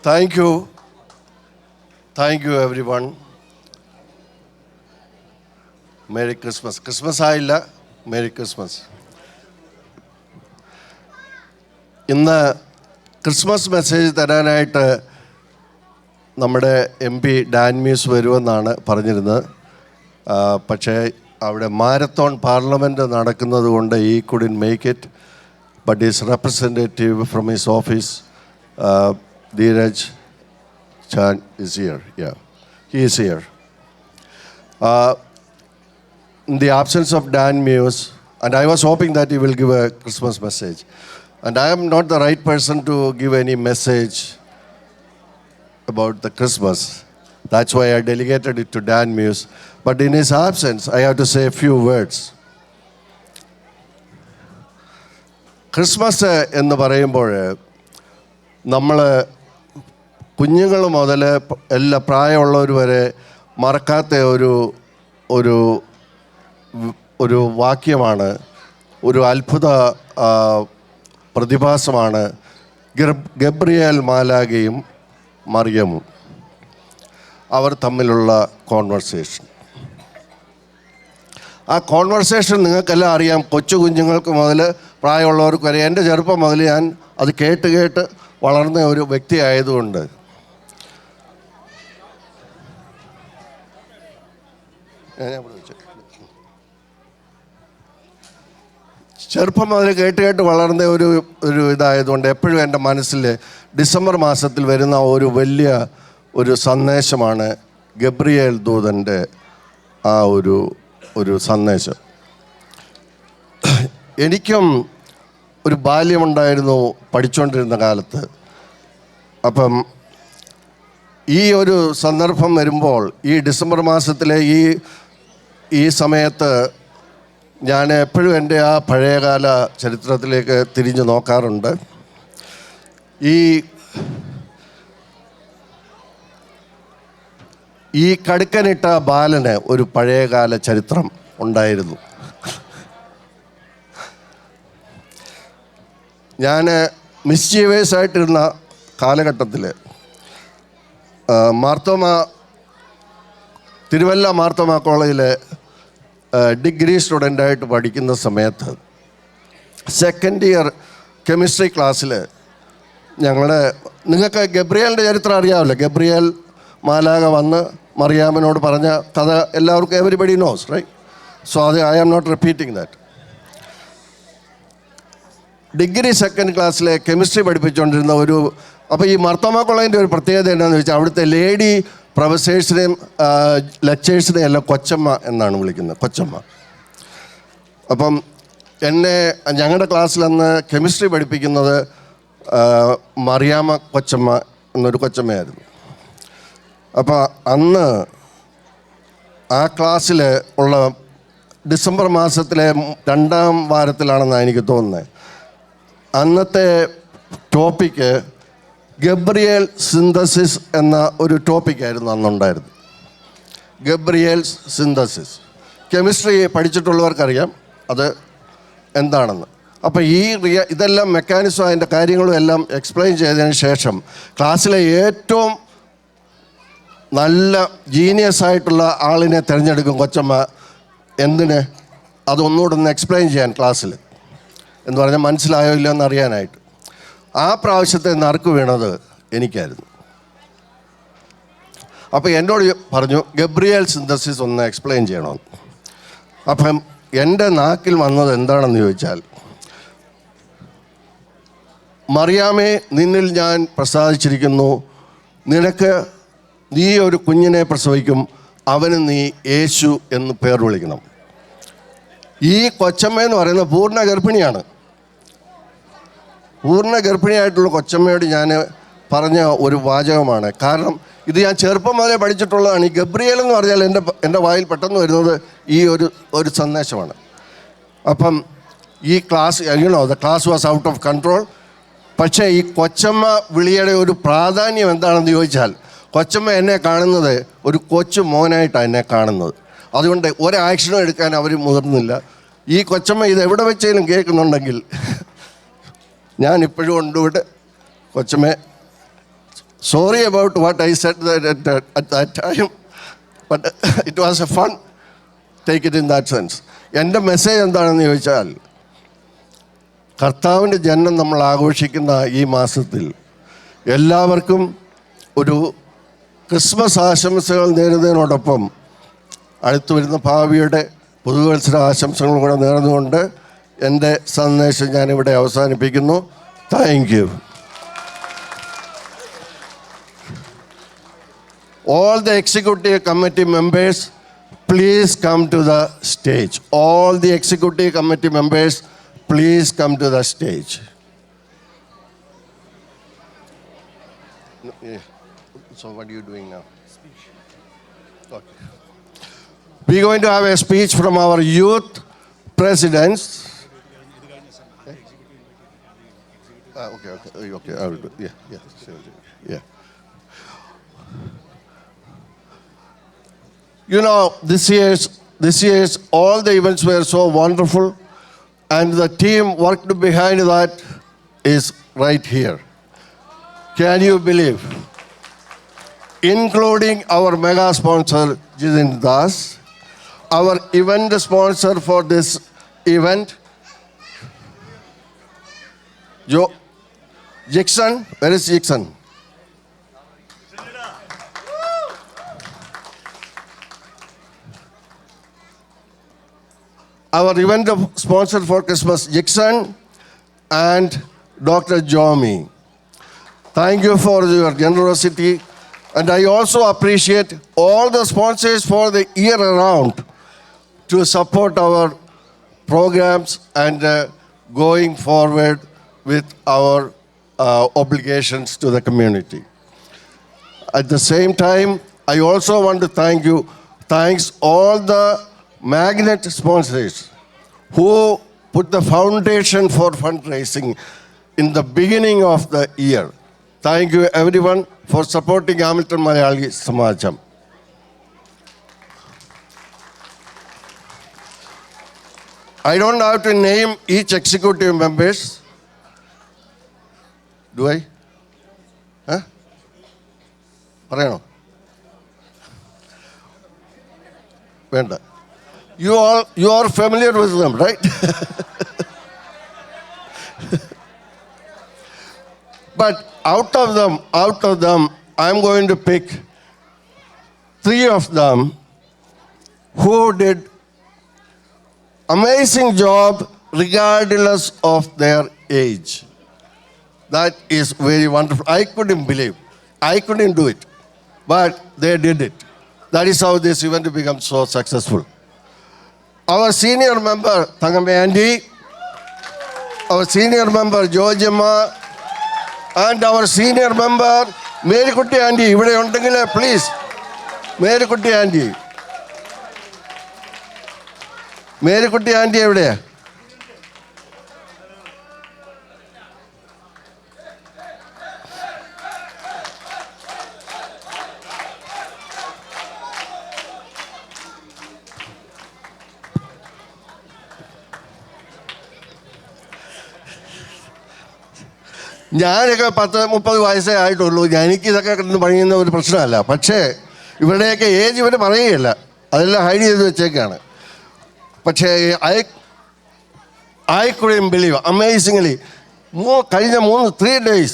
Thank you. Thank you, everyone. Merry Christmas. Christmas ആയില്ല. Merry Christmas. ഇന്ന് Christmas message തരാനായിട്ട് നമ്മുടെ MP ഡാൻ മ്യൂസ് വരുമെന്നാണ് പറഞ്ഞിരുന്നത്. പക്ഷേ അവിടെ മാരത്തോൺ പാർലമെൻറ്റ് നടക്കുന്നത് കൊണ്ട് ഈ കുഡിൻ make it. But is representative from his office Dheeraj Chan is here. Yeah, he is here. In the absence of Dan Muse, and I was hoping that he will give a Christmas message. And I am not the right person to give any message about the Christmas. That's why I delegated it to Dan Muse. But in his absence, I have to say a few words. Christmas എന്ന് പറയുമ്പോൾ നമ്മൾ കുഞ്ഞുങ്ങൾ മുതൽ എല്ലാ പ്രായമുള്ളവർ വരെ മറക്കാത്ത ഒരു വാക്യമാണ്, ഒരു അത്ഭുത പ്രതിഭാസമാണ് ഗബ്രിയേൽ മാലാഖയും മറിയമും അവർ തമ്മിലുള്ള കോൺവെർസേഷൻ. ആ കോൺവെർസേഷൻ നിങ്ങൾക്കെല്ലാം അറിയാം. കൊച്ചു കുഞ്ഞുങ്ങൾക്ക് മുതൽ പ്രായമുള്ളവർക്ക് വരെ. എൻ്റെ ചെറുപ്പം മുതൽ ഞാൻ അത് കേട്ട് വളർന്ന ഒരു വ്യക്തി ആയതുകൊണ്ട് ചെറുപ്പം മുതൽ കേട്ട് വളർന്ന ഒരു ഇതായതുകൊണ്ട് എപ്പോഴും എൻ്റെ മനസ്സിൽ ഡിസംബർ മാസത്തിൽ വരുന്ന ഒരു സന്ദേശമാണ് ഗബ്രിയേൽ ദൂതൻ്റെ ആ ഒരു സന്ദേശം. എനിക്കും ഒരു ബാല്യമുണ്ടായിരുന്നു പഠിച്ചുകൊണ്ടിരുന്ന കാലത്ത്. അപ്പം ഈ ഒരു സന്ദർഭം വരുമ്പോൾ ഈ ഡിസംബർ മാസത്തിലെ ഈ സമയത്ത് ഞാൻ എപ്പോഴും എൻ്റെ ആ പഴയകാല ചരിത്രത്തിലേക്ക് തിരിഞ്ഞു നോക്കാറുണ്ട്. ഈ കടുക്കനിട്ട ബാലന് ഒരു പഴയകാല ചരിത്രം ഉണ്ടായിരുന്നു. ഞാൻ മിസ്ചീവേഴ്സ് ആയിട്ടിരുന്ന കാലഘട്ടത്തിൽ തിരുവല്ല മാർത്തോമ കോളേജിൽ ഡിഗ്രി സ്റ്റുഡൻ്റായിട്ട് പഠിക്കുന്ന സമയത്ത് സെക്കൻഡ് ഇയർ കെമിസ്ട്രി ക്ലാസ്സിൽ നിങ്ങൾക്ക് ഗബ്രിയേലിൻ്റെ ചരിത്രം അറിയാമല്ലോ. ഗബ്രിയേൽ മാലാഖ വന്ന് മറിയാമിനോട് പറഞ്ഞ കഥ എല്ലാവർക്കും everybody knows, right? So I am not repeating that. Degree second ക്ലാസ്സിലെ കെമിസ്ട്രി പഠിപ്പിച്ചുകൊണ്ടിരുന്ന അപ്പോൾ ഈ മാർത്തോമ കോളേജിൻ്റെ ഒരു പ്രത്യേകത എന്താണെന്ന് വെച്ചാൽ അവിടുത്തെ ലേഡി പ്രൊഫസേഴ്സിനെയും ലെക്ചേഴ്സിനെയും എല്ലാം കൊച്ചമ്മ എന്നാണ് വിളിക്കുന്നത്, കൊച്ചമ്മ. അപ്പം ഞങ്ങളുടെ ക്ലാസ്സിലന്ന് കെമിസ്ട്രി പഠിപ്പിക്കുന്നത് മറിയാമ്മ കൊച്ചമ്മ എന്നൊരു കൊച്ചമ്മയായിരുന്നു. അപ്പോൾ അന്ന് ആ ക്ലാസ്സിൽ ഉള്ള ഡിസംബർ മാസത്തിലെ 2ാം വാരത്തിലാണെന്നാണ് എനിക്ക് തോന്നുന്നത്. അന്നത്തെ ടോപ്പിക്ക് ഗബ്രിയേൽ സിന്തസിസ് എന്ന ഒരു ടോപ്പിക്കായിരുന്നു അന്നുണ്ടായിരുന്നു. ഗബ്രിയേൽ സിന്തസിസ് കെമിസ്ട്രി പഠിച്ചിട്ടുള്ളവർക്കറിയാം അത് എന്താണെന്ന്. അപ്പോൾ ഇതെല്ലാം മെക്കാനിസം അതിൻ്റെ കാര്യങ്ങളും എല്ലാം എക്സ്പ്ലെയിൻ ചെയ്തതിന് ശേഷം ക്ലാസ്സിലെ ഏറ്റവും നല്ല ജീനിയസ് ആയിട്ടുള്ള ആളിനെ തിരഞ്ഞെടുക്കും കൊച്ചമ്മ. എന്തിന്? അതൊന്നുകൂടെ ഒന്ന് എക്സ്പ്ലെയിൻ ചെയ്യാൻ ക്ലാസ്സിൽ, എന്ന് പറഞ്ഞാൽ മനസ്സിലായോ ഇല്ല എന്നറിയാനായിട്ട്. ആ പ്രാവശ്യത്തെ നറുക്ക് വീണത് എനിക്കായിരുന്നു. അപ്പോൾ എന്നോട് പറഞ്ഞു ഗബ്രിയേൽ സിന്തസിസ് ഒന്ന് എക്സ്പ്ലെയിൻ ചെയ്യണമെന്ന്. അപ്പം എൻ്റെ നാക്കിൽ വന്നത് എന്താണെന്ന് ചോദിച്ചാൽ, മറിയാമേ, നിന്നിൽ ഞാൻ പ്രസാദിച്ചിരിക്കുന്നു, നീ ഒരു കുഞ്ഞിനെ പ്രസവിക്കും, അവന് നീ യേശു എന്ന് പേർ വിളിക്കണം. ഈ കൊച്ചമ്മയെന്ന് പറയുന്ന പൂർണ്ണ ഗർഭിണിയാണ്. പൂർണ്ണ ഗർഭിണിയായിട്ടുള്ള കൊച്ചമ്മയോട് ഞാൻ പറഞ്ഞ ഒരു വാചകമാണ്. കാരണം ഇത് ഞാൻ ചെറുപ്പം മുതലേ പഠിച്ചിട്ടുള്ളതാണ്. ഈ ഗബ്രിയേൽ എന്ന് പറഞ്ഞാൽ എൻ്റെ വായിൽ പെട്ടെന്ന് വരുന്നത് ഈ ഒരു സന്ദേശമാണ്. അപ്പം ഈ class the class was out of control. പക്ഷേ ഈ കൊച്ചമ്മ വിളിയുടെ ഒരു പ്രാധാന്യം എന്താണെന്ന് ചോദിച്ചാൽ, കൊച്ചമ്മ എന്നെ കാണുന്നത് ഒരു കൊച്ചു മോനായിട്ടാണ് എന്നെ കാണുന്നത്. അതുകൊണ്ട് ഒരാക്ഷനും എടുക്കാൻ അവർ മുതിർന്നില്ല. ഈ കൊച്ചമ്മ ഇത് എവിടെ വെച്ചേലും കേൾക്കുന്നുണ്ടെങ്കിൽ ഞാനിപ്പോഴും കൊണ്ടുവിട്ട് കൊച്ചമ്മ Sorry about what I said at that time, but it was a fun. Take it in that sense. എൻ്റെ മെസ്സേജ് എന്താണെന്ന് ചോദിച്ചാൽ, കർത്താവിൻ്റെ ജനനം നമ്മൾ ആഘോഷിക്കുന്ന ഈ മാസത്തിൽ എല്ലാവർക്കും ഒരു ക്രിസ്മസ് ആശംസകൾ നേരുന്നതിനോടൊപ്പം അടുത്തു വരുന്ന ഭാവിയുടെ പുതുവത്സര ആശംസകൾ കൂടെ നേർന്നുകൊണ്ട് എൻ്റെ സന്ദേശം ഞാനിവിടെ അവസാനിപ്പിക്കുന്നു. Thank you. All the executive committee members, please come to the stage. All the executive committee members, please come to the stage. So what are you doing now? Speech. Okay. We're going to have a speech from our youth presidents. Okay. I will do. Yeah. You know, this year's all the events were so wonderful, and the team worked behind that is right here. Can you believe? Including our mega sponsor, Jiten Das, our event sponsor for this event, Jackson. Where is Jackson? Our event sponsor for Christmas, Jackson, and Dr. Jomi. Thank you for your generosity. And I also appreciate all the sponsors for the year around to support our programs and going forward with our obligations to the community. At the same time, I also want to thanks all the magnet sponsors who put the foundation for fundraising in the beginning of the year. Thank you everyone for supporting Hamilton Malayali Samajam. I don't have to name each executive members. Do I? Parayano? Venda. You are familiar with them, right? But out of them, I'm going to pick 3 of them who did amazing job regardless of their age. That is very wonderful. I couldn't believe. I couldn't do it. But they did it. That is how this event became so successful. Our senior member, Thangame Andy, our senior member, George Emma, and our senior member, Mary Kutti Andy. Please, Mary Kutti Andy. Mary Kutti Andy, everywhere. ഞാനൊക്കെ 10-30 വയസ്സേ ആയിട്ടുള്ളൂ. എനിക്കിതൊക്കെ പണിയുന്ന ഒരു പ്രശ്നമല്ല. പക്ഷേ ഇവരുടെയൊക്കെ age ഇവർ പറയുകയില്ല, അതെല്ലാം ഹൈഡ് ചെയ്ത് വെച്ചേക്കാണ്. പക്ഷേ I couldn't believe, amazingly, കഴിഞ്ഞ 3 days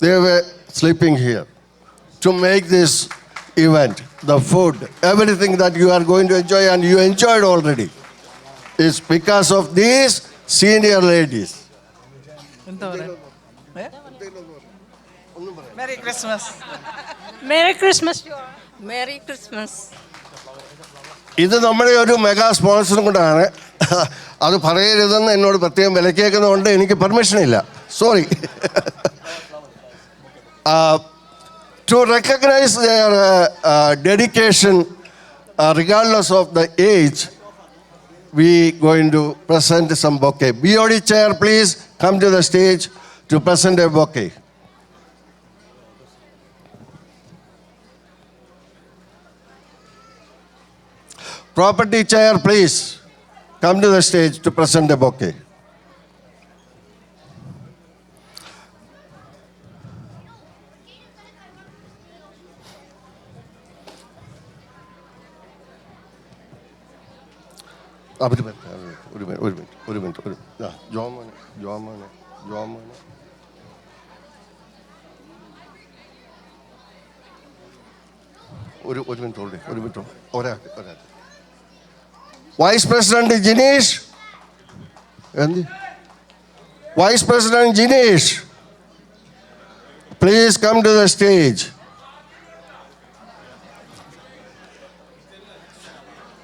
they were sleeping here to make this event. The food, everything that you are going to enjoy and you enjoyed already is because of these senior ladies. Merry Christmas. Merry Christmas. Merry Christmas. ഇത് നമ്മുടെ ഒരു mega സ്പോൺസറും കൂടാണ്. അത് പറയരുതെന്ന് എന്നോട് പ്രത്യേകം വിലക്കേക്കുന്നതുകൊണ്ട് എനിക്ക് permission ഇല്ല. Sorry. To recognize their dedication regardless of the age, we going to present some bouquet. BOD chair, please come to the stage to present a bouquet. Property chair, please come to the stage to present a bouquet. അവർ ഒരു minute ജോമോനെ ഒരു minute ഒരാൾ vice president Jineesh vice president Jineesh please come to the stage.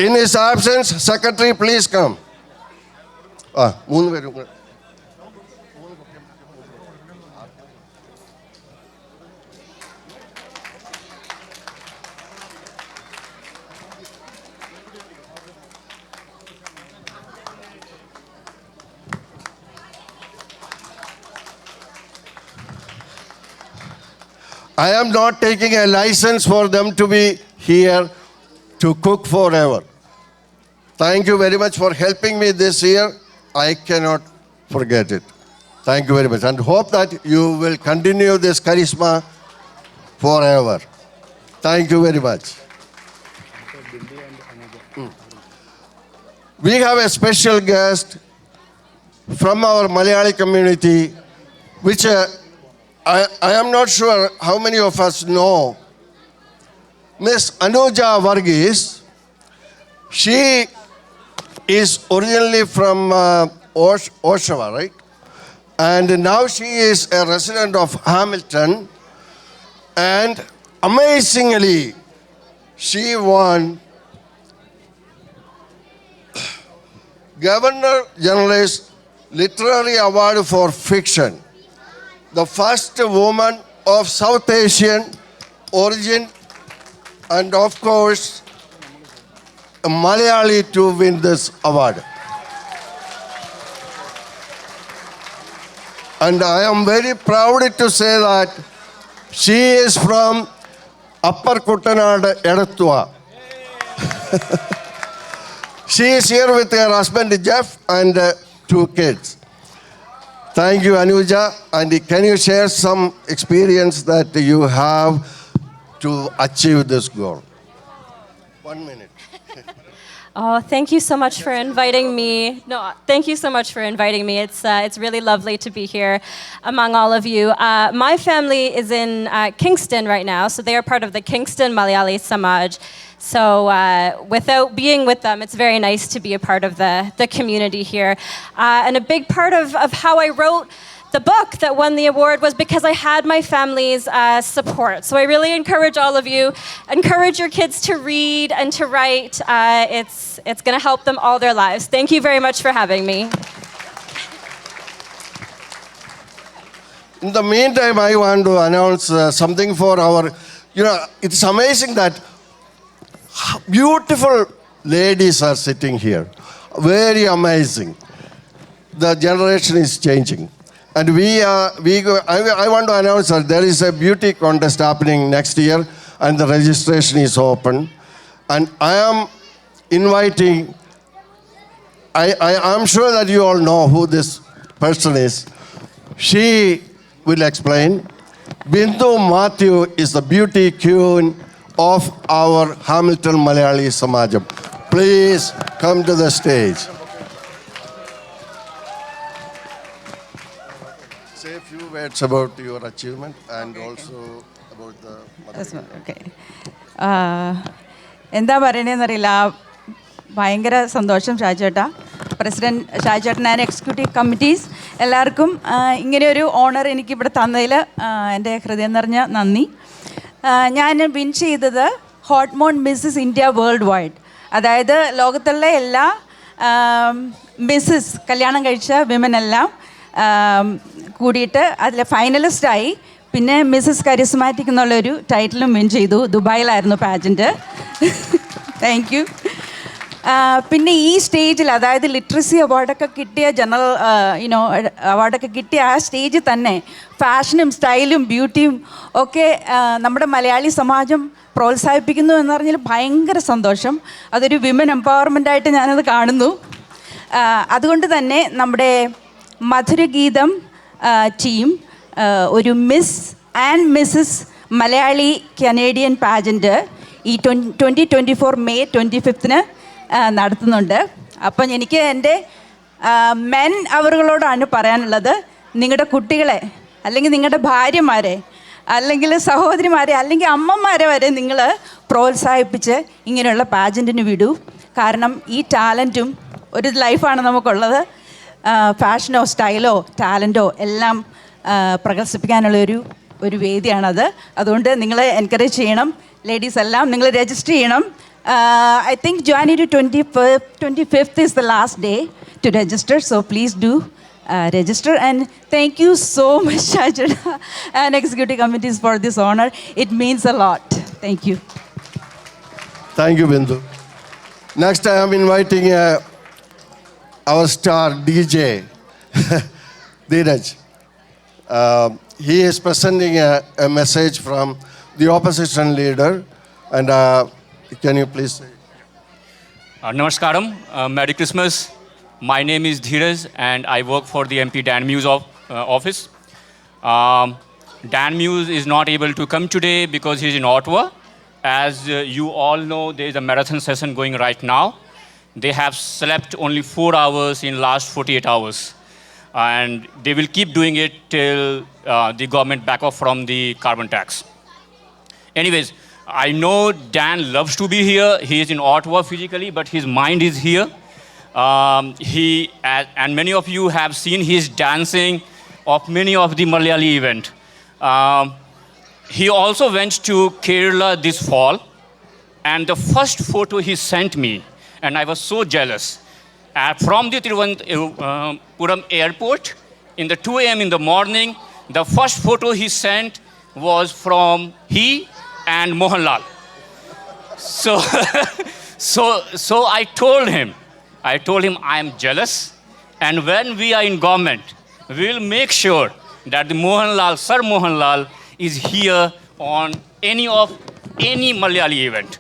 In his absence, secretary, please come. മൂന്ന് പേരും കൂടെ. I am not taking a license for them to be here to cook forever. Thank you very much for helping me this year. I cannot forget it. Thank you very much and hope that you will continue this charisma forever. Thank you very much. We have a special guest from our Malayali community, which I am not sure how many of us know. Miss Anuja Varghese, she is originally from Oshawa, right? And now she is a resident of Hamilton. And amazingly, she won Governor General's Literary Award for Fiction. The first woman of South Asian origin and of course a Malayali to win this award. And I am very proud to say that she is from Upper Kuttanad, Edathua. She is here with her husband Jeff and 2 kids. Thank you, Anuja. And can you share some experience that you have to achieve this goal? 1 minute. Oh, thank you so much for inviting me. No, thank you so much for inviting me. It's really lovely to be here among all of you. My family is in Kingston right now, so they are part of the Kingston Malayali Samaj. So without being with them, it's very nice to be a part of the community here. And a big part of how I wrote the book that won the award was because I had my family's support. So I really encourage all of you, encourage your kids to read and to write. It's going to help them all their lives. Thank you very much for having me. In the meantime, I want to announce something for our, it's amazing that beautiful ladies are sitting here. Very amazing. The generation is changing. And I want to announce that there is a beauty contest happening next year and the registration is open. And I am inviting, I am sure that you all know who this person is. She will explain. Bindu Matthew is the beauty queen of our Hamilton Malayali Samajam. Please come to the stage. Say a few words about your achievement and also about the mother. Okay. എന്താ പറയണതെന്നറിയില്ല. ഭയങ്കര സന്തോഷം ഷാജേട്ടാ, president ഷാജേട്ടൻ and executive committees എല്ലാവർക്കും ഇങ്ങനെയൊരു owner എനിക്കിവിടെ തന്നതിൽ എൻ്റെ ഹൃദയം നിറഞ്ഞ നന്ദി. ഞാൻ വിൻ ചെയ്തത് ഹോട്ട്മോൺ മിസ്സസ് ഇന്ത്യ വേൾഡ് വൈഡ്, അതായത് ലോകത്തുള്ള എല്ലാ മിസ്സസ് കല്യാണം കഴിച്ച വിമനെല്ലാം കൂടിയിട്ട് അതിൽ ഫൈനലിസ്റ്റായി. പിന്നെ മിസ്സസ് കരിസ്മാറ്റിക് എന്നുള്ളൊരു ടൈറ്റിലും വിൻ ചെയ്തു. ദുബായിലായിരുന്നു പാജൻറ്റ്. Thank you. പിന്നെ ഈ സ്റ്റേജിൽ, അതായത് ലിറ്ററസി അവാർഡൊക്കെ കിട്ടിയ അവാർഡൊക്കെ കിട്ടിയ ആ സ്റ്റേജിൽ തന്നെ ഫാഷനും സ്റ്റൈലും ബ്യൂട്ടിയും ഒക്കെ നമ്മുടെ മലയാളി സമാജം പ്രോത്സാഹിപ്പിക്കുന്നു എന്ന് പറഞ്ഞാൽ ഭയങ്കര സന്തോഷം. അതൊരു വിമൻ എംപവർമെൻ്റായിട്ട് ഞാനത് കാണുന്നു. അതുകൊണ്ട് തന്നെ നമ്മുടെ മധുരഗീതം ടീം ഒരു Miss and Mrs Malayali Canadian pageant ഈ 2024 May 25 നടത്തുന്നുണ്ട്. അപ്പം എനിക്ക് എൻ്റെ മെൻ അവരുകളോടാണ് പറയാനുള്ളത്, നിങ്ങളുടെ കുട്ടികളെ അല്ലെങ്കിൽ നിങ്ങളുടെ ഭാര്യമാരെ അല്ലെങ്കിൽ സഹോദരിമാരെ അല്ലെങ്കിൽ അമ്മമാരെ വരെ നിങ്ങൾ പ്രോത്സാഹിപ്പിച്ച് ഇങ്ങനെയുള്ള പാജൻറ്റിന് വിടൂ. കാരണം ഈ ടാലൻറ്റും ഒരു ലൈഫാണ് നമുക്കുള്ളത്. ഫാഷനോ സ്റ്റൈലോ ടാലൻറ്റോ എല്ലാം പ്രദർശിപ്പിക്കാനുള്ളൊരു വേദിയാണത്. അതുകൊണ്ട് നിങ്ങൾ എൻകറേജ് ചെയ്യണം. ലേഡീസ് എല്ലാം നിങ്ങൾ രജിസ്റ്റർ ചെയ്യണം. I think January 25th is the last day to register, so please do register. And thank you so much, Shajana and executive committees, for this honor. It means a lot. Thank you. Thank you, Bindu. Next, I am inviting our star DJ, Dheeraj. He is presenting a message from the opposition leader, and can you please say? Namaskaram, Merry Christmas. My name is Dheeraj and I work for the MP Dan Muse office. Dan Muse is not able to come today because he's in Ottawa. As you all know, there is a marathon session going right now. They have slept only 4 hours in last 48 hours. And they will keep doing it till the government back off from the carbon tax. Anyways, I know Dan loves to be here. He is in Ottawa physically, but his mind is here. And many of you have seen his dancing of many of the Malayali event. He also went to Kerala this fall, and the first photo he sent me, and I was so jealous. From the Thiruvananthapuram airport, in the 2 a.m. in the morning, the first photo he sent was from he and Mohanlal. So I told him, I am jealous, and when we are in government, we will make sure that the Sir Mohanlal is here on any Malayali event.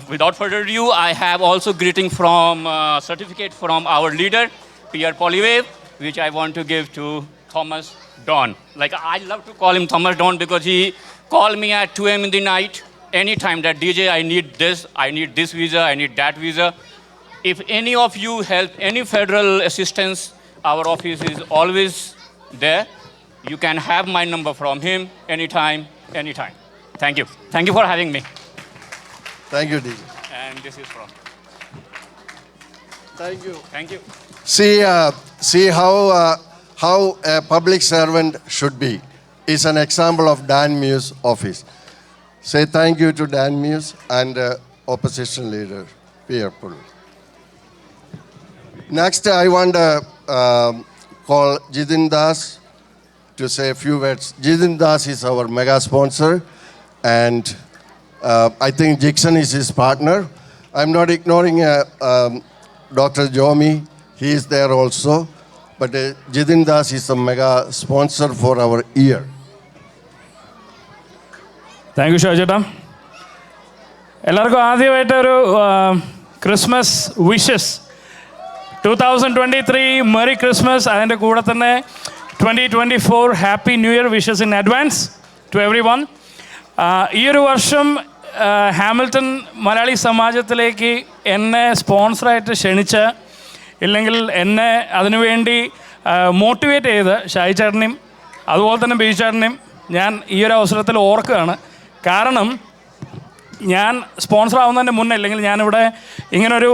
Without further ado, I have also greeting from certificate from our leader, Pierre Poilievre, which I want to give to Thomas Don. Like, I love to call him Thomas Don because he called me at 2 a.m. in the night, anytime that DJ, I need this visa, I need that visa. If any of you help any federal assistance, our office is always there. You can have my number from him anytime. Thank you. Thank you for having me. Thank you, DJ. And this is from. Thank you. Thank you. See how a public servant should be. Is an example of Dan Muse office. Say thank you to Dan Muse and opposition leader Pierre Poilievre. Next, I want to call Jiten Das to say a few words. Jiten Das is our mega sponsor, and I think Jixon is his partner. I'm not ignoring Dr. Jomi. He is there also. But Jiten Das is a mega sponsor for our year. Thank you ഷാജേട്ടാ. എല്ലാവർക്കും ആദ്യമായിട്ടൊരു Christmas wishes. 2023 merry Christmas. അതിൻ്റെ കൂടെ തന്നെ 2024 happy new year wishes in advance to every one. ഈ ഒരു വർഷം Hamilton Malayali സമാജത്തിലേക്ക് എന്നെ സ്പോൺസറായിട്ട് ക്ഷണിച്ച, ഇല്ലെങ്കിൽ എന്നെ അതിനുവേണ്ടി മോട്ടിവേറ്റ് ചെയ്ത് ഷായി ചേട്ടനെയും അതുപോലെ തന്നെ ബിജു ചേട്ടനെയും ഞാൻ ഈ ഒരു അവസരത്തിൽ ഓർക്കുകയാണ്. കാരണം ഞാൻ സ്പോൺസർ ആവുന്നതിൻ്റെ മുന്നേ, അല്ലെങ്കിൽ ഞാനിവിടെ ഇങ്ങനൊരു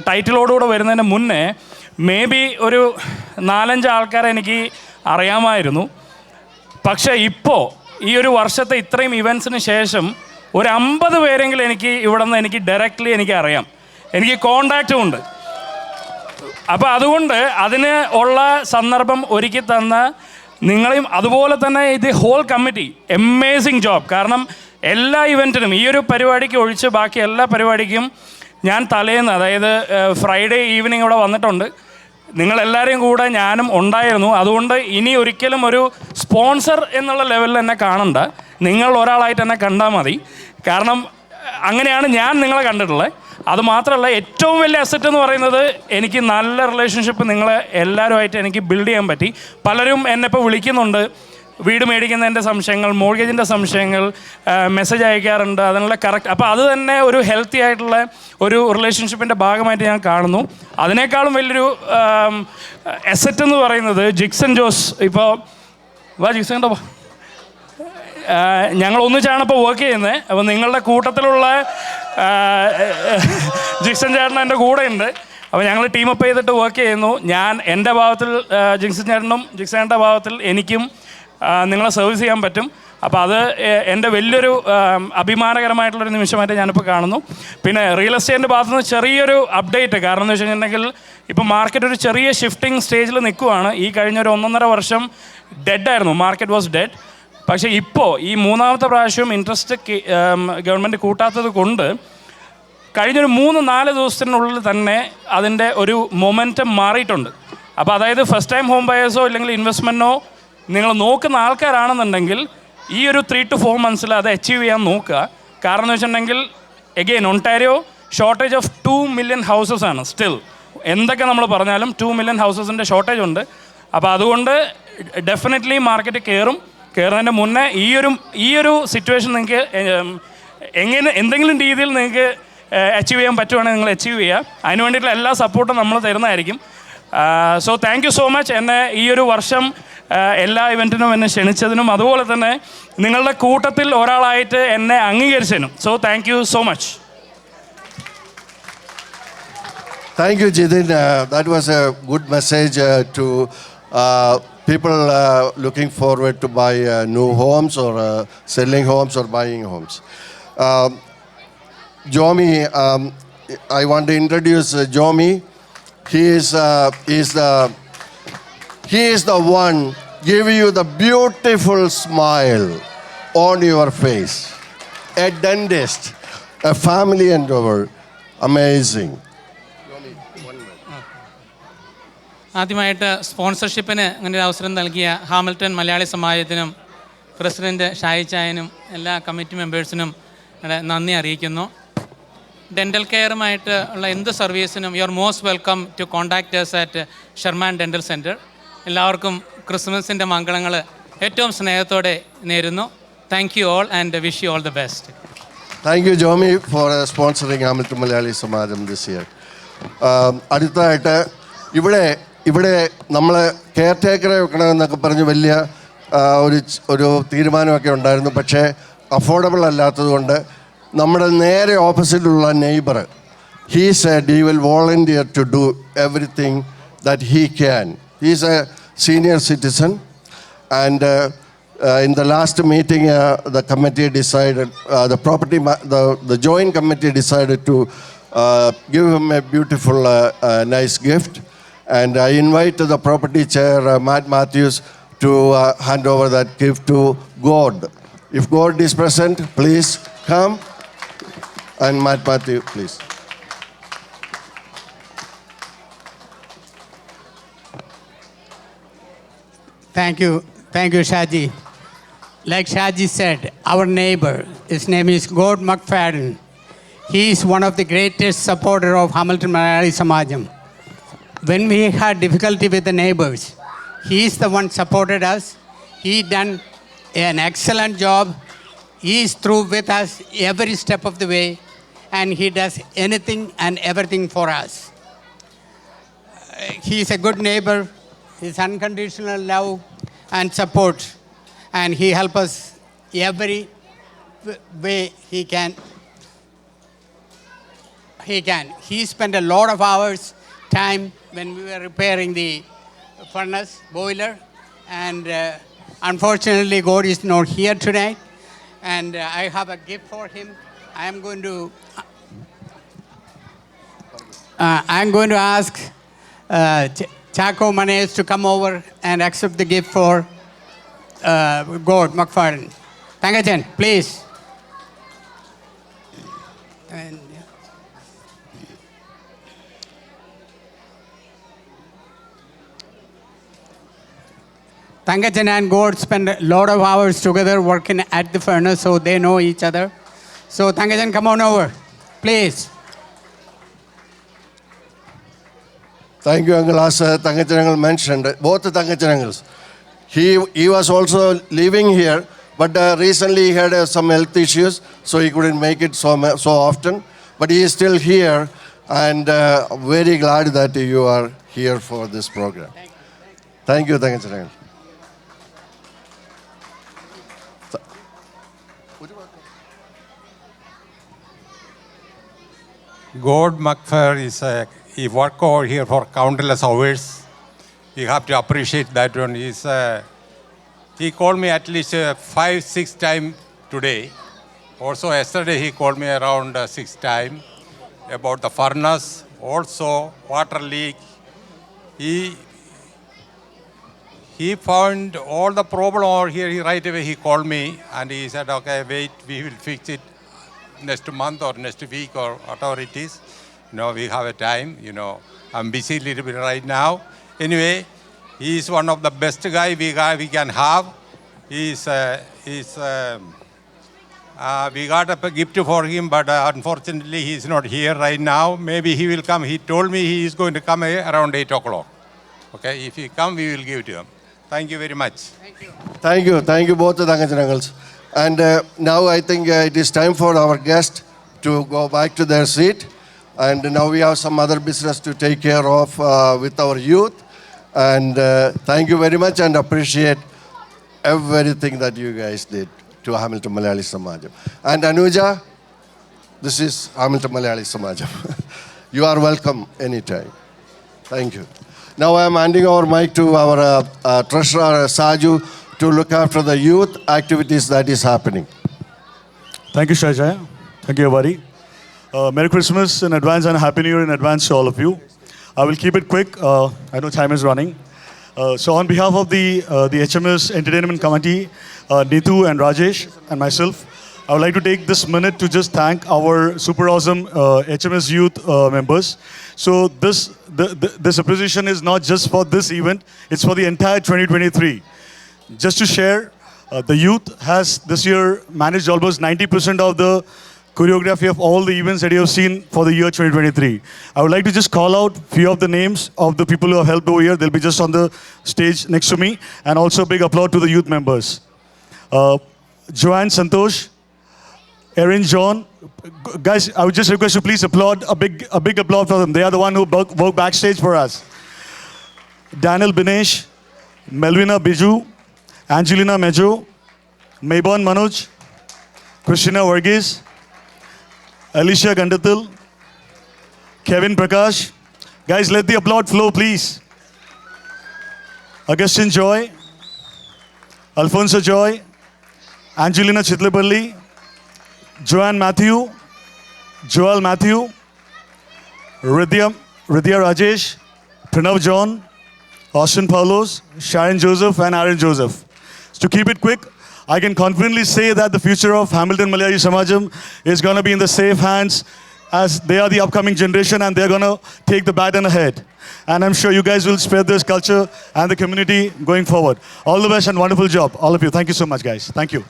ടൈറ്റിലോടുകൂടെ വരുന്നതിന് മുന്നേ മേ ബി ഒരു 4-5 ആൾക്കാരെ എനിക്ക് അറിയാമായിരുന്നു. പക്ഷേ ഇപ്പോൾ ഈ ഒരു വർഷത്തെ ഇത്രയും ഇവൻറ്റ്സിന് ശേഷം ഒരു 50 പേരെങ്കിലും ഇവിടെ നിന്ന് എനിക്ക് ഡയറക്റ്റ്ലി എനിക്ക് അറിയാം, എനിക്ക് കോണ്ടാക്റ്റും ഉണ്ട്. അപ്പോൾ അതുകൊണ്ട് അതിന് ഉള്ള സന്ദർഭം ഒരുക്കി തന്ന നിങ്ങളെയും അതുപോലെ തന്നെ ഇത് ഹോൾ കമ്മിറ്റി അമേസിങ് ജോബ്. കാരണം എല്ലാ ഇവൻറ്റിനും, ഈ ഒരു പരിപാടിക്ക് ഒഴിച്ച് ബാക്കി എല്ലാ പരിപാടിക്കും ഞാൻ തലേന്ന്, അതായത് ഫ്രൈഡേ ഈവനിങ് ഇവിടെ വന്നിട്ടുണ്ട്. നിങ്ങളെല്ലാവരെയും കൂടെ ഞാനും ഉണ്ടായിരുന്നു. അതുകൊണ്ട് ഇനി ഒരിക്കലും ഒരു സ്പോൺസർ എന്നുള്ള ലെവലിൽ എന്നെ കാണണ്ട, നിങ്ങൾ ഒരാളായിട്ട് എന്നെ കണ്ടാൽ മതി. കാരണം അങ്ങനെയാണ് ഞാൻ നിങ്ങളെ കണ്ടിട്ടുള്ളത്. അതുമാത്രമല്ല, ഏറ്റവും വലിയ അസറ്റ് എന്ന് പറയുന്നത് എനിക്ക് നല്ല റിലേഷൻഷിപ്പ് നിങ്ങളെ എല്ലാവരുമായിട്ട് എനിക്ക് ബിൽഡ് ചെയ്യാൻ പറ്റി. പലരും എന്നെ ഇപ്പോൾ വിളിക്കുന്നുണ്ട്, വീട് മേടിക്കുന്നതിൻ്റെ സംശയങ്ങൾ, മോർഗേജിൻ്റെ സംശയങ്ങൾ മെസ്സേജ് അയക്കാറുണ്ട്. അതിനുള്ള കറക്റ്റ്, അപ്പോൾ അത് തന്നെ ഒരു ഹെൽത്തി ആയിട്ടുള്ള ഒരു റിലേഷൻഷിപ്പിൻ്റെ ഭാഗമായിട്ട് ഞാൻ കാണുന്നു. അതിനേക്കാളും വലിയൊരു എസറ്റ് എന്ന് പറയുന്നത് ജിക്സൺ ജോസ്. ഇപ്പോൾ ജിക്സൺ ഉണ്ടോ? ഞങ്ങൾ ഒന്നിച്ചാണ് ഇപ്പോൾ വർക്ക് ചെയ്യുന്നത്. അപ്പോൾ നിങ്ങളുടെ കൂട്ടത്തിലുള്ള ജിക്സൺ ചേട്ടൻ എൻ്റെ കൂടെ ഉണ്ട്. അപ്പോൾ ഞങ്ങൾ ടീമപ്പ് ചെയ്തിട്ട് വർക്ക് ചെയ്യുന്നു. ഞാൻ എൻ്റെ ഭാഗത്തിൽ ജിക്സൺ ചേട്ടനും ജിക്സണിൻ്റെ ഭാഗത്തിൽ എനിക്കും നിങ്ങളെ സർവീസ് ചെയ്യാൻ പറ്റും. അപ്പോൾ അത് എൻ്റെ വലിയൊരു അഭിമാനകരമായിട്ടുള്ളൊരു നിമിഷമായിട്ട് ഞാനിപ്പോൾ കാണുന്നു. പിന്നെ റിയൽ എസ്റ്റേറ്റിൻ്റെ ഭാഗത്തുനിന്ന് ചെറിയൊരു അപ്ഡേറ്റ്, കാരണം എന്ന് വെച്ച് കഴിഞ്ഞിട്ടുണ്ടെങ്കിൽ ഇപ്പോൾ മാർക്കറ്റ് ഒരു ചെറിയ ഷിഫ്റ്റിംഗ് സ്റ്റേജിൽ നിൽക്കുവാണ്. ഈ കഴിഞ്ഞൊരു 1.5 വർഷം ഡെഡായിരുന്നു, മാർക്കറ്റ് വാസ് ഡെഡ്. പക്ഷേ ഇപ്പോൾ ഈ 3ാമത്തെ പ്രാവശ്യം ഇൻട്രസ്റ്റ് ഗവൺമെൻറ് കൂട്ടാത്തത് കൊണ്ട് കഴിഞ്ഞൊരു 3-4 ദിവസത്തിനുള്ളിൽ തന്നെ അതിൻ്റെ ഒരു മൊമെൻറ്റം മാറിയിട്ടുണ്ട്. അപ്പോൾ അതായത് ഫസ്റ്റ് ടൈം ഹോം ബയേഴ്സോ ഇല്ലെങ്കിൽ ഇൻവെസ്റ്റ്മെൻറ്റോ നിങ്ങൾ നോക്കുന്ന ആൾക്കാരാണെന്നുണ്ടെങ്കിൽ ഈ ഒരു 3 to 4 months അത് അച്ചീവ് ചെയ്യാൻ നോക്കുക. കാരണം എന്ന് വെച്ചിട്ടുണ്ടെങ്കിൽ again Ontario shortage of 2 million houses ആണ് സ്റ്റിൽ. എന്തൊക്കെ നമ്മൾ പറഞ്ഞാലും 2 million ഹൗസസിൻ്റെ ഷോർട്ടേജ് ഉണ്ട്. അപ്പോൾ അതുകൊണ്ട് ഡെഫിനറ്റ്ലി മാർക്കറ്റ് കയറുന്നതിൻ്റെ മുന്നേ ഈ ഒരു സിറ്റുവേഷൻ നിങ്ങൾക്ക് എന്തെങ്കിലും രീതിയിൽ നിങ്ങൾക്ക് അച്ചീവ് ചെയ്യാൻ പറ്റുവാണെങ്കിൽ നിങ്ങൾ അച്ചീവ് ചെയ്യുക. അതിന് വേണ്ടിയിട്ടുള്ള എല്ലാ സപ്പോർട്ടും നമ്മൾ തരുന്നതായിരിക്കും. So thank you so much എന്നെ ഈ ഒരു വർഷം എല്ലാ ഇവൻറ്റിനും എന്നെ ക്ഷണിച്ചതിനും അതുപോലെ തന്നെ നിങ്ങളുടെ കൂട്ടത്തിൽ ഒരാളായിട്ട് എന്നെ അംഗീകരിച്ചതിനും. So thank you so much. Thank you, Jidin. That was a good message to people looking forward to buy new homes or selling homes or buying homes. Jomi, I want to introduce Jomi. He is the one giving you the beautiful smile on your face. A dentist, a family endeavor. Amazing. ആദ്യമായിട്ട് സ്പോൺസർഷിപ്പിന് അങ്ങനെ ഒരു അവസരം നൽകിയ Hamilton Malayali സമാജത്തിനും president Shayi ചായനും എല്ലാ committee മെമ്പേഴ്സിനും നന്ദി അറിയിക്കുന്നു. ഡെൻ്റൽ കെയറുമായിട്ട് ഉള്ള എന്ത് സർവീസിനും you are most welcome to contact us at Sherman dental centre. എല്ലാവർക്കും ക്രിസ്മസിൻ്റെ മംഗളങ്ങൾ ഏറ്റവും സ്നേഹത്തോടെ നേരുന്നു. Thank you all and wish you all the best. Thank you, Jomi, for sponsoring Hamilton Malayali Samajam this year. അടുത്തതായിട്ട് ഇവിടെ നമ്മൾ കെയർ ടേക്കറെ വെക്കണമെന്നൊക്കെ പറഞ്ഞ് വലിയ ഒരു തീരുമാനമൊക്കെ ഉണ്ടായിരുന്നു. പക്ഷേ അഫോർഡബിൾ അല്ലാത്തതുകൊണ്ട് നമ്മുടെ നേരെ ഓപ്പോസിറ്റുള്ള neighbour he said he will volunteer to do everything that he can. He is a senior citizen and in the last meeting the committee decided the joint committee decided to give him a beautiful nice gift. And I invite the property chair, Matt Matthews, to hand over that gift to God. If God is present, please come. And Matt Matthews, please. Thank you, Shaji. Like Shaji said, our neighbor, his name is God McFadden. He is one of the greatest supporters of Hamilton Malayali Samajam. When we had difficulty with the neighbors, he is the one supported us. He done an excellent job. He is through with us every step of the way, and he does anything and everything for us. He is a good neighbor. His unconditional love and support, and he help us every way he can. He spent a lot of hours time when we were repairing the furnace boiler, and unfortunately God is not here tonight, and I have a gift for him. I'm going to ask Chaco Manes to come over and accept the gift for God McFadden. Thank you, Jen. Please. And, Thangajan and God spend a lot of hours together working at the furnace, so they know each other. So Thangajan, come on over, please. Thank you, Uncle. As Tangachan Uncle mentioned, both the Tangachan Uncles, He was also living here, but recently he had some health issues, so he couldn't make it so often. But he is still here, and very glad that you are here for this program. Thank you. God McFair he worked over here for countless hours. We have to appreciate that one. He called me at least 5-6 times today. Also yesterday he called me around 6 times about the furnace, also water leak. He found all the problem over here. Right away he called me and he said, okay, wait, we will fix it next month or next week or whatever it is. We have a time, I'm busy a little bit right now. Anyway, he is one of the best guy we can have. We got a gift for him, but unfortunately he is not here right now. Maybe he will come. He told me he is going to come around 8 o'clock. Okay, if he come, we will give it to him. Thank you very much. Thank you both the Thangajanangals. And now I think it is time for our guest to go back to their seat. And now we have some other business to take care of with our youth. And thank you very much and appreciate everything that you guys did to Hamilton Malayali Samajam. And Anuja, this is Hamilton Malayali Samajam. You are welcome anytime. Thank you. Now I am handing over mic to our treasurer Saju to look after the youth activities that is happening. Thank you, Shajaya. Thank you, everybody. Merry Christmas in advance and Happy New Year in advance to all of you. I will keep it quick. I know time is running. So on behalf of the HMS Entertainment Committee, Neetu and Rajesh and myself, I would like to take this minute to just thank our super awesome HMS youth members. So this appreciation is not just for this event, it's for the entire 2023. Just to share, the youth has this year managed almost 90% of the choreography of all the events that you have seen for the year 2023. I would like to just call out few of the names of the people who have helped over here. They'll be just on the stage next to me. And also a big applause to the youth members. Joanne Santosh, Erin John. Guys, I would just request you please applaud, a big applause for them. They are the one who work backstage for us. Daniel Binesh, Melvina Biju, Angelina Mejo, Maybon Manoj, Christina Varghese, Alicia Gandathil, Kevin Prakash. Guys, let the applaud flow, please. Augustine Joy, Alfonso Joy, Angelina Chitlapalli, Joanne Matthew, Joel Matthew, Ridhya Rajesh, Pranav John, Austin Paulos, Sharon Joseph, and Aaron Joseph. To keep it quick, I can confidently say that the future of Hamilton Malayali Samajam is going to be in the safe hands, as they are the upcoming generation and they're going to take the baton ahead. And I'm sure you guys will spread this culture and the community going forward. All the best and wonderful job, all of you. Thank you so much, guys. Thank you.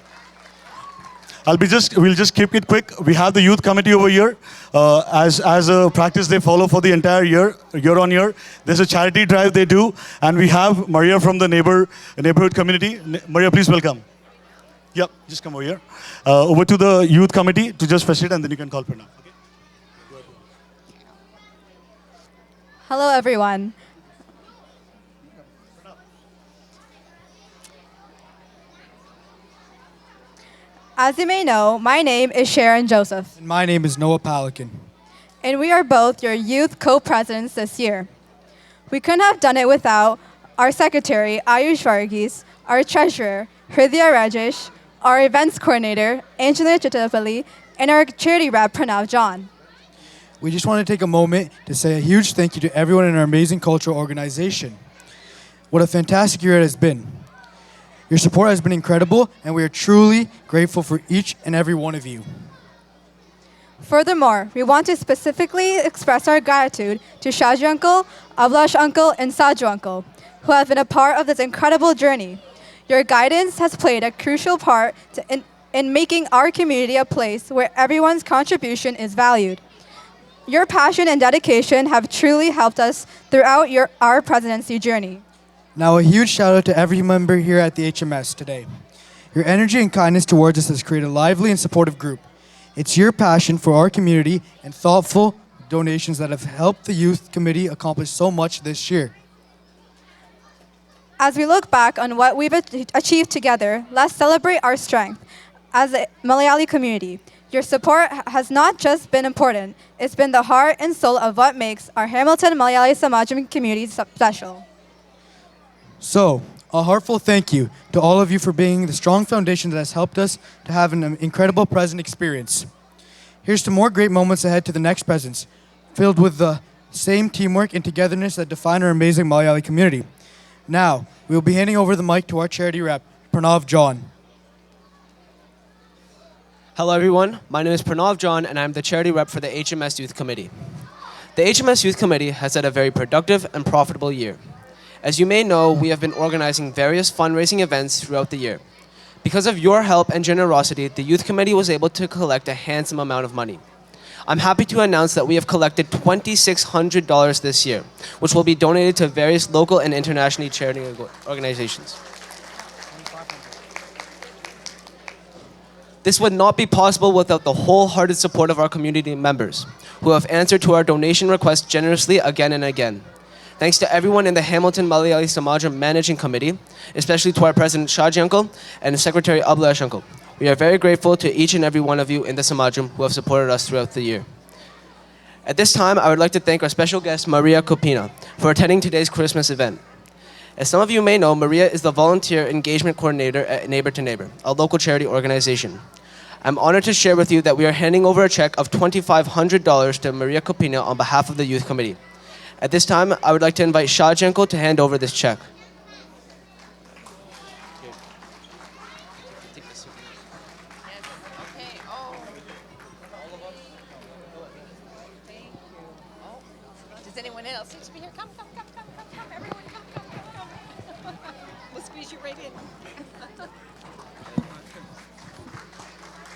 We'll just keep it quick. We have the youth committee over here. As a practice they follow for the entire year on year. There's a charity drive they do. And we have Maria from the neighborhood community. Maria, please welcome. Yep, just come over here. Over to the youth committee to just facilitate, and then you can call Pranav. Okay? Hello, everyone. As you may know, my name is Sharon Joseph. And my name is Noah Palikin. And we are both your youth co-presidents this year. We couldn't have done it without our secretary, Ayush Varghese, our treasurer, Hrithya Rajesh, our events coordinator, Angelina Chittapalli, and our charity rep, Pranav John. We just want to take a moment to say a huge thank you to everyone in our amazing cultural organization. What a fantastic year it has been. Your support has been incredible, and we are truly grateful for each and every one of you. Furthermore, we want to specifically express our gratitude to Shaju Uncle, Ablash Uncle, and Saju Uncle, who have been a part of this incredible journey. Your guidance has played a crucial part in making our community a place where everyone's contribution is valued. Your passion and dedication have truly helped us throughout our presidency journey. Now, a huge shout out to every member here at the HMS today. Your energy and kindness towards us has created a lively and supportive group. It's your passion for our community and thoughtful donations that have helped the Youth Committee accomplish so much this year. As we look back on what we've achieved together, let's celebrate our strength. As a Malayali community, your support has not just been important, it's been the heart and soul of what makes our Hamilton Malayali Samajam community special. So, a heartfelt thank you to all of you for being the strong foundation that has helped us to have an incredible present experience. Here's to more great moments ahead to the next presents, filled with the same teamwork and togetherness that define our amazing Malayali community. Now, we will be handing over the mic to our charity rep, Pranav John. Hello everyone, my name is Pranav John and I'm the charity rep for the HMS Youth Committee. The HMS Youth Committee has had a very productive and profitable year. As you may know, we have been organizing various fundraising events throughout the year. Because of your help and generosity, the Youth Committee was able to collect a handsome amount of money. I'm happy to announce that we have collected $2,600 this year, which will be donated to various local and international charity organizations. This would not be possible without the wholehearted support of our community members, who have answered to our donation requests generously again and again. Thanks to everyone in the Hamilton Malayali Samajam Managing Committee, especially to our President Shaji Uncle and Secretary Ablash Uncle. We are very grateful to each and every one of you in the Samajam who have supported us throughout the year. At this time, I would like to thank our special guest, Maria Copina, for attending today's Christmas event. As some of you may know, Maria is the Volunteer Engagement Coordinator at Neighbor to Neighbor, a local charity organization. I'm honored to share with you that we are handing over a check of $2,500 to Maria Copina on behalf of the Youth Committee. At this time, I would like to invite Shaji Uncle to hand over this check. Does anyone else need to be here? Come, everyone, come. We'll squeeze you right in.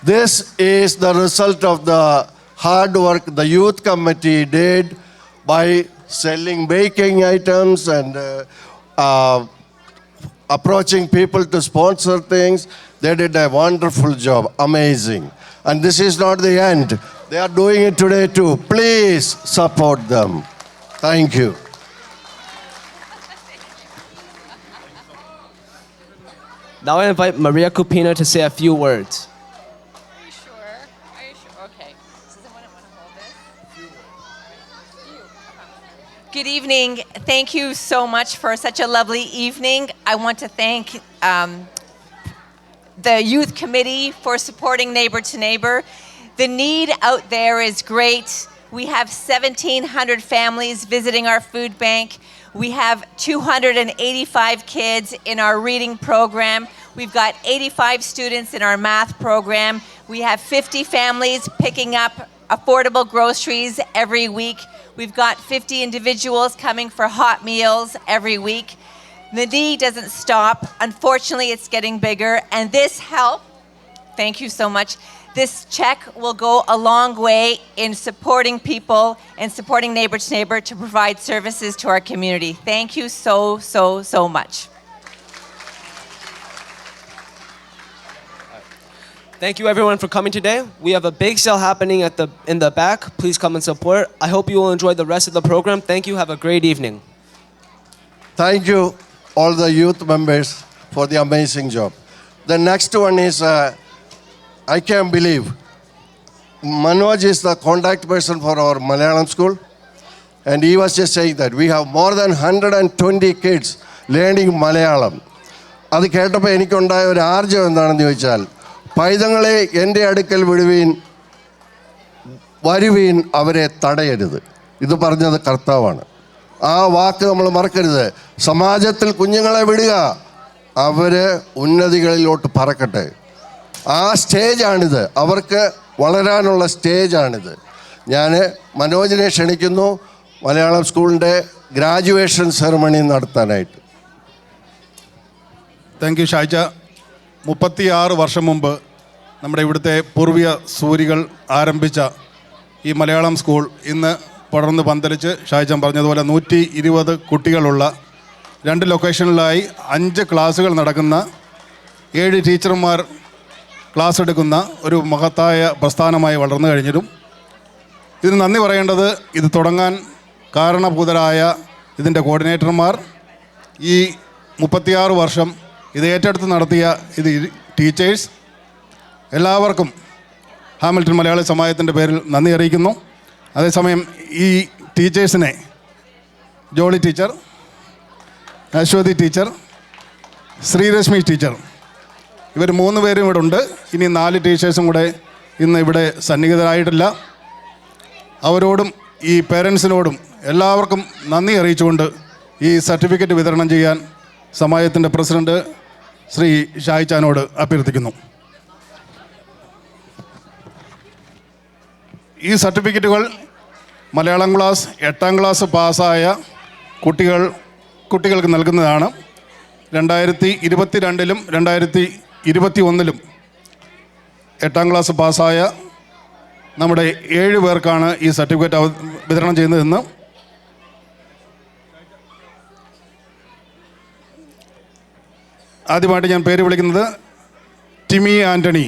This is the result of the hard work the youth committee did by selling baking items and approaching people to sponsor things. They did a wonderful job, amazing. And this is not the end. They are doing it today too. Please support them. Thank you. Now I invite Maria Copina to say a few words. Are you sure? Okay. Does anyone want to hold this? Good evening. Thank you so much for such a lovely evening. I want to thank the Youth Committee for supporting Neighbor to Neighbor. The need out there is great. We have 1,700 families visiting our food bank. We have 285 kids in our reading program. We've got 85 students in our math program. We have 50 families picking up affordable groceries every week. We've got 50 individuals coming for hot meals every week. The need doesn't stop. Unfortunately, it's getting bigger. And this help, thank you so much, this check will go a long way in supporting people and supporting Neighbor to Neighbor to provide services to our community. Thank you so much. Thank you everyone for coming today. We have a big sale happening in the back. Please come and support. I hope you will enjoy the rest of the program. Thank you. Have a great evening. Thank you, all the youth members, for the amazing job. The next one is, I can't believe, Manoj is the contact person for our Malayalam school. And he was just saying that we have more than 120 kids learning Malayalam. അത് കേട്ടപ്പോൾ എനിക്കുണ്ടായ ഒരു ആർജവം എന്താണെന്ന് ചോദിച്ചാൽ, പൈതങ്ങളെ എൻ്റെ അടുക്കൽ വിടുവീൻ, വരുവീൻ, അവരെ തടയരുത്. ഇത് പറഞ്ഞത് കർത്താവാണ്. ആ വാക്ക് നമ്മൾ മറക്കരുത്. സമാജത്തിൽ കുഞ്ഞുങ്ങളെ വിടുക, അവർ ഉന്നതികളിലോട്ട് പറക്കട്ടെ. ആ സ്റ്റേജാണിത്, അവർക്ക് വളരാനുള്ള സ്റ്റേജാണിത്. ഞാൻ മനോജിനെ ക്ഷണിക്കുന്നു മലയാളം സ്കൂളിൻ്റെ ഗ്രാജുവേഷൻ സെറമണി നടത്താനായിട്ട്. Thank you Shaja. 36 വർഷം മുമ്പ് നമ്മുടെ ഇവിടുത്തെ പൂർവിക സൂരികൾ ആരംഭിച്ച ഈ മലയാളം സ്കൂൾ ഇന്ന് പടർന്ന് പന്തലിച്ച് ഷാജൻ പറഞ്ഞതുപോലെ 120 കുട്ടികളുള്ള 2 ലൊക്കേഷനിലായി 5 ക്ലാസ്സുകൾ നടക്കുന്ന 7 ടീച്ചർമാർ ക്ലാസ് എടുക്കുന്ന ഒരു മഹത്തായ പ്രസ്ഥാനമായി വളർന്നു കഴിഞ്ഞിട്ടും ഇതിന് നന്ദി പറയേണ്ടത് ഇത് തുടങ്ങാൻ കാരണഭൂതരായ ഇതിൻ്റെ കോർഡിനേറ്റർമാർ, ഈ 36 വർഷം ഇത് ഏറ്റെടുത്ത് നടത്തിയ ഇത് ടീച്ചേഴ്സ്, എല്ലാവർക്കും ഹാമിൽട്ടൺ മലയാളി സമാജത്തിൻ്റെ പേരിൽ നന്ദി അറിയിക്കുന്നു. അതേസമയം ഈ ടീച്ചേഴ്സിനെ Jolly teacher, Aswathy teacher, Sreerashmi teacher, ഇവർ 3 പേരും ഇവിടെ ഉണ്ട്. ഇനി 4 ടീച്ചേഴ്സും കൂടെ ഇന്ന് ഇവിടെ സന്നിഹിതരായിട്ടില്ല. അവരോടും ഈ പേരൻസിനോടും എല്ലാവർക്കും നന്ദി അറിയിച്ചുകൊണ്ട് ഈ സർട്ടിഫിക്കറ്റ് വിതരണം ചെയ്യാൻ സമാജത്തിൻ്റെ പ്രസിഡന്റ് ശ്രീ ഷായിച്ചാനോട് അഭ്യർത്ഥിക്കുന്നു. ഈ സർട്ടിഫിക്കറ്റുകൾ മലയാളം ക്ലാസ് 8ാം ക്ലാസ് പാസ്സായ കുട്ടികൾക്ക് നൽകുന്നതാണ്. 2022-ലും 2021-ലും 8ാം ക്ലാസ് പാസ്സായ നമ്മുടെ 7 പേർക്കാണ് ഈ സർട്ടിഫിക്കറ്റ് വിതരണം ചെയ്യുന്നതെന്ന് ആദ്യമായിട്ട് ഞാൻ പേര് വിളിക്കുന്നത് ടിമി ആൻ്റണി.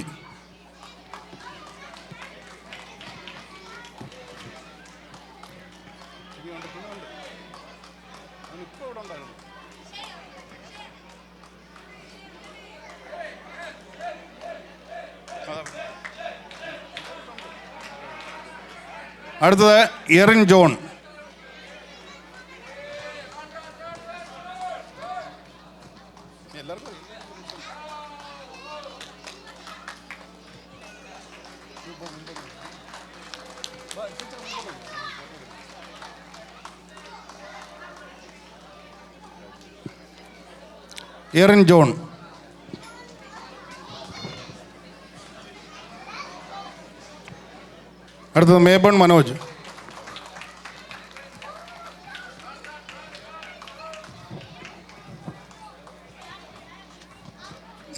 അടുത്തത് എറിൻ ജോൺ. Erin John. അടുത്തത് മേബൺ Manoj.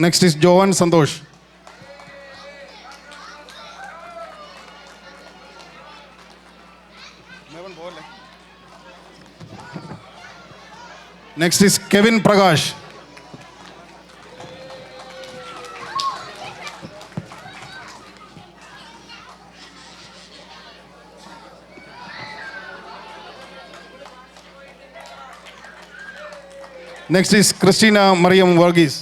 Next is Jovan Santhosh. Next is Kevin Prakash. Next is Christina Mariam Varghese.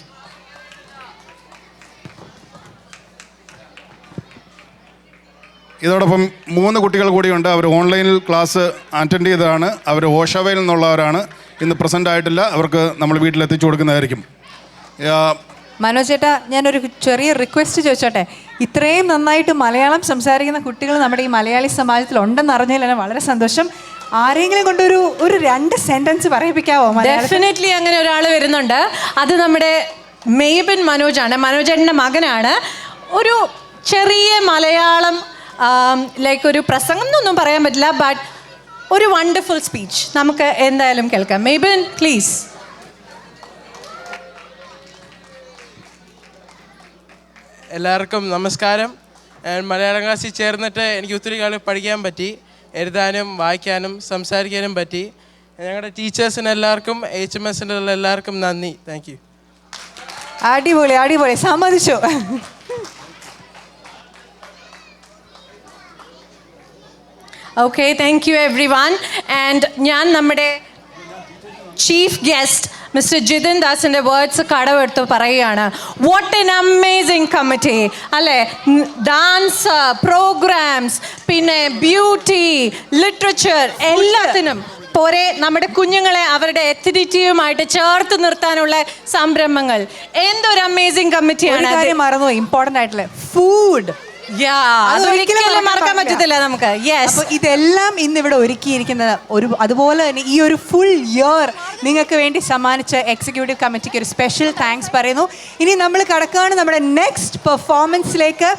ഇതോടൊപ്പം 3 കുട്ടികൾ കൂടിയുണ്ട്. അവർ ഓൺലൈനിൽ ക്ലാസ് അറ്റൻഡ് ചെയ്തതാണ്. അവർ ഓഷവയിൽ നിന്നുള്ളവരാണ്. ഇന്ന് പ്രസൻ്റ് ആയിട്ടില്ല. അവർക്ക് നമ്മൾ വീട്ടിലെത്തിച്ചു കൊടുക്കുന്നതായിരിക്കും. മനോജ് ചേട്ടാ, ഞാനൊരു ചെറിയ റിക്വസ്റ്റ് ചോദിച്ചോട്ടെ. ഇത്രയും നന്നായിട്ട് മലയാളം സംസാരിക്കുന്ന കുട്ടികൾ നമ്മുടെ ഈ മലയാളി സമാജത്തിൽ ഉണ്ടെന്ന് അറിഞ്ഞതിൽ തന്നെ വളരെ സന്തോഷം. ആരെങ്കിലും കൊണ്ടൊരു 2 സെന്റൻസ് പറയിപ്പിക്കാവോ? ഡെഫിനറ്റ്ലി അങ്ങനെ ഒരാൾ വരുന്നുണ്ട്. അത് നമ്മുടെ മെയ്ബൻ മനോജാണ്. മനോജേട്ടൻ്റെ മകനാണ്. ഒരു ചെറിയ മലയാളം ലൈക്ക് ഒരു പ്രസംഗം എന്നൊന്നും പറയാൻ പറ്റില്ല, ബട്ട് ഒരു വണ്ടർഫുൾ സ്പീച്ച് നമുക്ക് എന്തായാലും കേൾക്കാം. മെയ്ബൻ, പ്ലീസ്. എല്ലാവർക്കും നമസ്കാരം. മലയാളം ക്ലാസ്സിൽ ചേർന്നിട്ട് എനിക്ക് ഒത്തിരി കാലം പഠിക്കാൻ പറ്റി. എഴുതാനും വായിക്കാനും സംസാരിക്കാനും പറ്റി. ഞങ്ങളുടെ ടീച്ചേഴ്സിന് എല്ലാവർക്കും HMSൻ്റെ എല്ലാവർക്കും നന്ദി. Thank you. അടിപൊളി അടിപൊളി, സമ്മതിച്ചു. Okay, thank you everyone. And ഞാൻ നമ്മുടെ ചീഫ് ഗസ്റ്റ് മിസ്റ്റർ ജിതിൻ ദാസിൻ്റെ വേർഡ്സ് കടമെടുത്ത് പറയുകയാണ്. വാട്ട് എൻ അമേസിങ് കമ്മിറ്റി അല്ലേ. ഡാൻസ്, പ്രോഗ്രാംസ്, പിന്നെ ബ്യൂട്ടി, ലിറ്ററേച്ചർ, എല്ലാത്തിനും പോരെ നമ്മുടെ കുഞ്ഞുങ്ങളെ അവരുടെ എത്തിനിറ്റിയുമായിട്ട് ചേർത്ത് നിർത്താനുള്ള സംരംഭങ്ങൾ. എന്തൊരു അമേസിങ് കമ്മിറ്റിയാണ്. മറന്നു ഇമ്പോർട്ടൻ്റ് ആയിട്ടുള്ള ഫുഡ്. അതൊരിക്കലും മറക്കാൻ പറ്റത്തില്ല നമുക്ക്. അപ്പോൾ ഇതെല്ലാം ഇന്നിവിടെ ഒരുക്കിയിരിക്കുന്നത് അതുപോലെ തന്നെ ഈ ഒരു ഫുൾ ഇയർ നിങ്ങൾക്ക് വേണ്ടി സമ്മാനിച്ച എക്സിക്യൂട്ടീവ് കമ്മിറ്റിക്ക് ഒരു സ്പെഷ്യൽ താങ്ക്സ് പറയുന്നു. ഇനി നമ്മൾ കടക്കുകയാണ് നമ്മുടെ നെക്സ്റ്റ് പെർഫോമൻസിലേക്ക്.